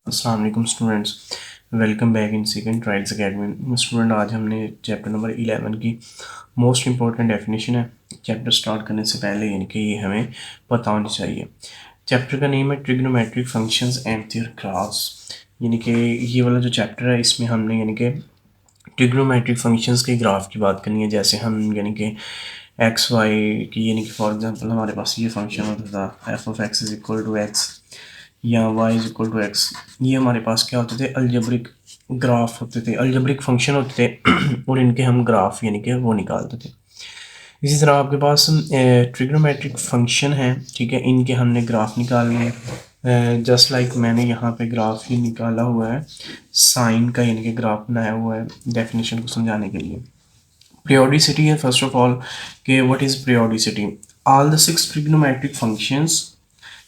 अस्सलाम वालेकुम students, welcome back in second trials academy. Student, आज हमने चैप्टर नंबर 11 की मोस्ट इंपॉर्टेंट डेफिनेशन है। चैप्टर स्टार्ट करने से पहले यानी कि ये हमें पता होनी चाहिए। चैप्टर का नेम है trigonometric functions and their graphs. यानी कि ये वाला जो चैप्टर है इसमें हमने यानी कि ट्रिग्नोमेट्रिक फंक्शंस के ग्राफ की बात करनी है। जैसे हम यानी कि एक्स वाई की यानी कि फॉर एग्जांपल हमारे पास ये फंक्शन होता था f of x is equal to x या y is equal to x. ये हमारे पास क्या होते थे, अलजेब्रिक ग्राफ होते थे, अलजेब्रिक फंक्शन होते थे और इनके हम ग्राफ यानी कि वो निकालते थे। इसी तरह आपके पास ट्रिग्नोमेट्रिक फंक्शन है, ठीक है, इनके हमने ग्राफ निकालने हैं। जस्ट लाइक मैंने यहाँ पे ग्राफ ही निकाला हुआ है, साइन का यानी कि ग्राफ बनाया हुआ है डेफिनेशन को समझाने के लिए। Periodicity है फर्स्ट ऑफ ऑल कि what is periodicity। All the six trigonometric functions,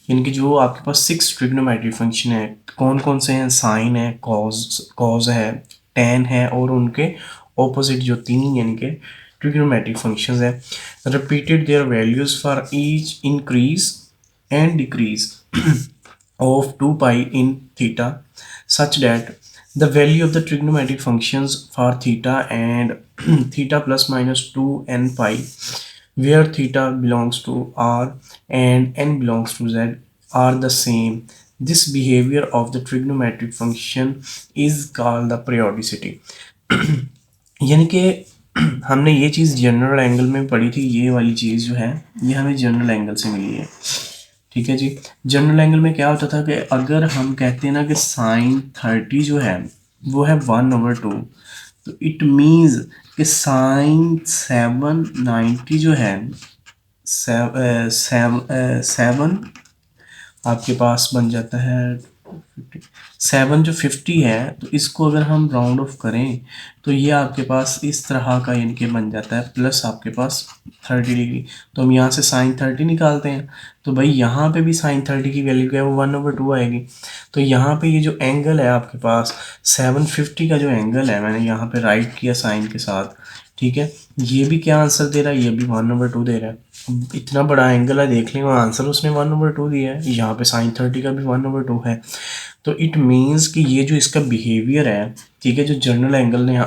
यानी कि जो आपके पास सिक्स ट्रिग्नोमेट्रिक फंक्शन है, कौन कौन से हैं, साइन है, कॉज है, टेन है और उनके ऑपोजिट जो तीन यानी कि ट्रिग्नोमेट्रिक फंक्शंस है, repeated there values for each increase and decrease of 2 pi in theta such that the value of the trigonometric functions for theta and theta plus minus 2 n pi where theta belongs to r and n belongs to z are the same. This behavior of the trigonometric function is called the periodicity. यानी कि हमने ये चीज़ general angle में पढ़ी थी। ये वाली चीज़ जो है ये हमें जनरल एंगल से मिली है, ठीक है जी। जनरल एंगल में क्या होता था कि अगर हम कहते हैं ना कि साइन 30 जो है वो है 1/2, तो इट मीन्स कि साइन 790 जो है 7 आपके पास बन जाता है 7 जो 50 है, तो इसको अगर हम राउंड ऑफ करें तो ये आपके पास इस तरह का यानी कि बन जाता है प्लस आपके पास 30 डिग्री। तो हम यहाँ से साइन 30 निकालते हैं, तो भाई यहाँ पे भी साइन 30 की वैल्यू क्या है, वो 1/2 आएगी। तो यहाँ पे ये जो एंगल है आपके पास 750 का जो एंगल है, मैंने यहाँ पे राइट किया साइन के साथ, ठीक है, ये भी क्या आंसर दे रहा है, ये भी 1/2 दे रहा है। इतना बड़ा एंगल है, देख लें, आंसर उसने 1/2 दिया है। यहाँ पे साइन 30 का भी 1/2 है। तो इट मीन्स कि ये जो इसका बिहेवियर है, ठीक है, जो जनरल एंगल ने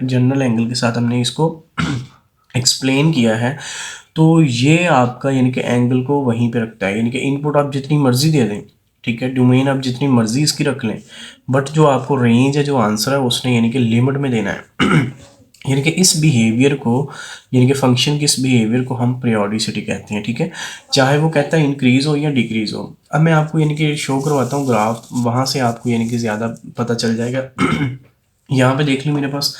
जनरल एंगल के साथ हमने इसको एक्सप्लेन किया है, तो ये आपका यानी कि एंगल को वहीं पे रखता है। यानी कि इनपुट आप जितनी मर्जी दे दें, ठीक है, डोमेन आप जितनी मर्जी इसकी रख लें, बट जो आपको रेंज है, जो आंसर है, उसने यानी कि लिमिट में देना है। यानी कि इस बिहेवियर को, यानी कि फंक्शन की इस बिहेवियर को हम पीरियोडिसिटी कहते हैं, ठीक है, चाहे वो कहता है इंक्रीज हो या डिक्रीज हो। अब मैं आपको यानी कि शो करवाता हूँ ग्राफ, वहाँ से आपको यानी कि ज़्यादा पता चल जाएगा। यहाँ पे देख ली मेरे पास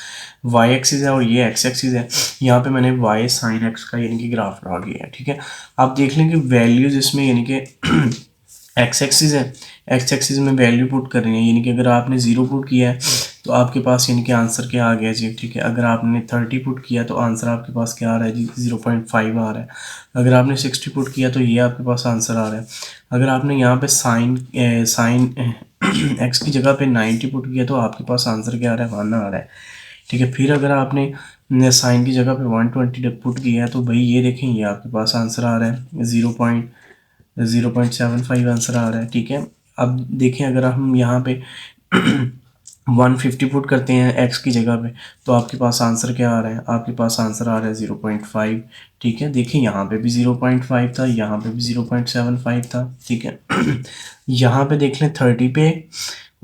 वाई एक्सिस है और ये एक्स एक्सिस है। यहाँ पे मैंने वाई साइन एक्स का यानी कि ग्राफ ड्रा किया है, ठीक है। आप देख लें कि वैल्यूज इसमें यानी कि एक्स एक्सिस है, एक्स एक्सिस में वैल्यू पुट कर रही है, यानी कि अगर आपने 0 पुट किया है तो आपके पास यानी कि आंसर क्या आ गया जी, ठीक है। अगर आपने 30 पुट किया तो आंसर आपके पास क्या आ रहा है जी, 0.5 आ रहा है। अगर आपने 60 पुट किया तो ये आपके पास आंसर आ रहा है। अगर आपने यहाँ पे साइन एक्स की जगह पे 90 पुट किया तो आपके पास आंसर क्या आ रहा है, 1 आ रहा है, ठीक है। फिर अगर आपने साइन की जगह पे 120 पुट किया है तो भाई ये देखें, ये आपके पास आंसर आ रहा है 0.75 आंसर आ रहा है, ठीक है। अब देखें, अगर हम यहाँ पे 150 पुट करते हैं एक्स की जगह पे तो आपके पास आंसर क्या आ रहा है, आपके पास आंसर आ रहा है 0.5, ठीक है। देखिए यहाँ पे भी 0.5 था, यहाँ पे भी 0.75 था, ठीक है। यहाँ पे देख लें 30 पे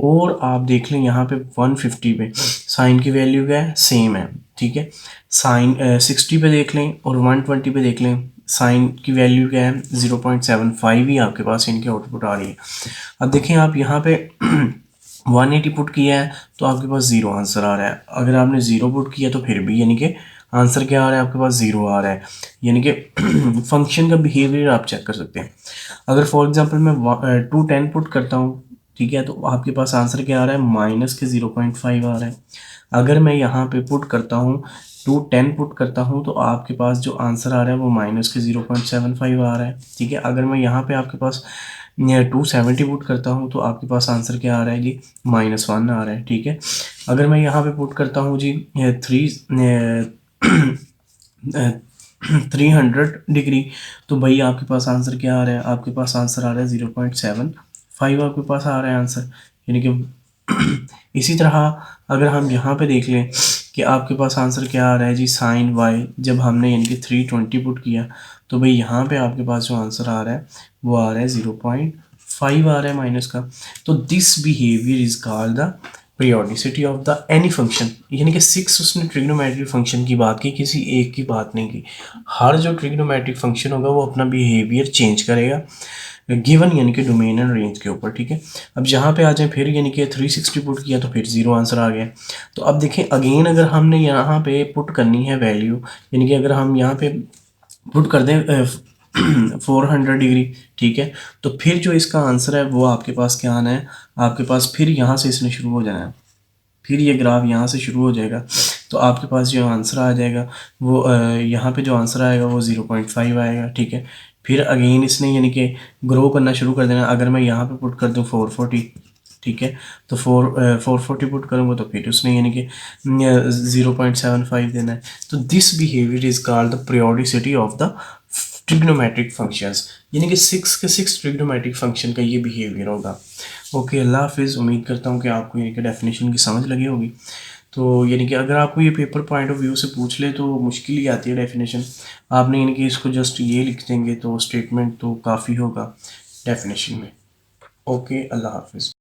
और आप देख लें यहाँ पे 150 पे, साइन की वैल्यू क्या है, सेम है, ठीक है। साइन 60 पे देख लें और 120 पे देख लें, साइन की वैल्यू क्या है, 0.75 ही आपके पास इनकी आउटपुट आ रही है। अब देखें आप यहाँ पे 180 पुट किया है तो आपके पास 0 आंसर आ रहा है। अगर आपने 0 पुट किया तो फिर भी यानी कि आंसर क्या आ रहा है, आपके पास 0 आ रहा है। यानी कि फंक्शन का बिहेवियर आप चेक कर सकते हैं। अगर फॉर एग्जांपल मैं 210 पुट करता हूँ, ठीक है, तो आपके पास आंसर क्या आ रहा है, माइनस के 0.5 आ रहा है। अगर मैं यहाँ पे पुट करता हूँ 210 पुट करता हूँ तो आपके पास जो आंसर आ रहा है वो माइनस के 0.75 आ रहा है, ठीक है। अगर मैं यहाँ पे आपके पास 270 पुट करता हूँ तो आपके पास आंसर क्या आ रहा है जी, -1 आ रहा है, ठीक है। अगर मैं यहाँ पे पुट करता हूँ जी 300 डिग्री तो भाई आपके पास आंसर क्या आ रहा है, आपके पास आंसर आ रहा है 0.75 आपके पास आ रहा है आंसर। यानी कि इसी तरह अगर हम यहाँ पे देख लें कि आपके पास आंसर क्या आ रहा है जी, साइन वाई, जब हमने यानी कि 320 पुट किया तो भाई यहाँ पे आपके पास जो आंसर आ रहा है वो आ रहा है 0.5 आ रहा है माइनस का। तो this behaviour is called the periodicity of the any function, यानी कि 6 उसने ट्रिग्नोमेट्रिक फंक्शन की बात की, किसी एक की बात नहीं की। हर जो ट्रिग्नोमेट्रिक फंक्शन होगा वो अपना बिहेवियर चेंज करेगा गिवन यानी कि डोमेन एंड रेंज के ऊपर, ठीक है। अब यहाँ पे आ जाए फिर यानी कि 360 पुट किया तो फिर 0 आंसर आ गया। तो अब देखें अगेन अगर हमने यहाँ पे पुट करनी है वैल्यू, यानी कि अगर हम यहाँ पे पुट कर दें 400 डिग्री, ठीक है, तो फिर जो इसका आंसर है वो आपके पास क्या आना है, आपके पास फिर यहाँ से इसने शुरू हो जाना है, फिर ये ग्राफ यहाँ से शुरू हो जाएगा। तो आपके पास जो आंसर आ जाएगा वो यहाँ पे जो आंसर आएगा वो 0.5 आएगा, ठीक है। फिर अगेन इसने यानी कि ग्रो करना शुरू कर देना। अगर मैं यहाँ पे पुट कर दूँ 440, ठीक है, तो 440 पुट करूँगा तो फिर उसने यानी कि 0.75 देना है। तो this behaviour is called the periodicity of the trigonometric functions, यानी कि 6 ट्रिग्नोमेट्रिक फंक्शन का ये बिहेवियर होगा। ओके, अल्लाह हाफिज़। उम्मीद करता हूँ कि आपको यानी कि डेफिनेशन की समझ लगी होगी। तो यानी कि अगर आपको ये पेपर पॉइंट ऑफ व्यू से पूछ ले तो मुश्किल ही आती है डेफिनेशन। आपने यानी कि इसको जस्ट ये लिख देंगे तो स्टेटमेंट तो काफ़ी होगा डेफिनेशन में। ओके, अल्लाह हाफिज़।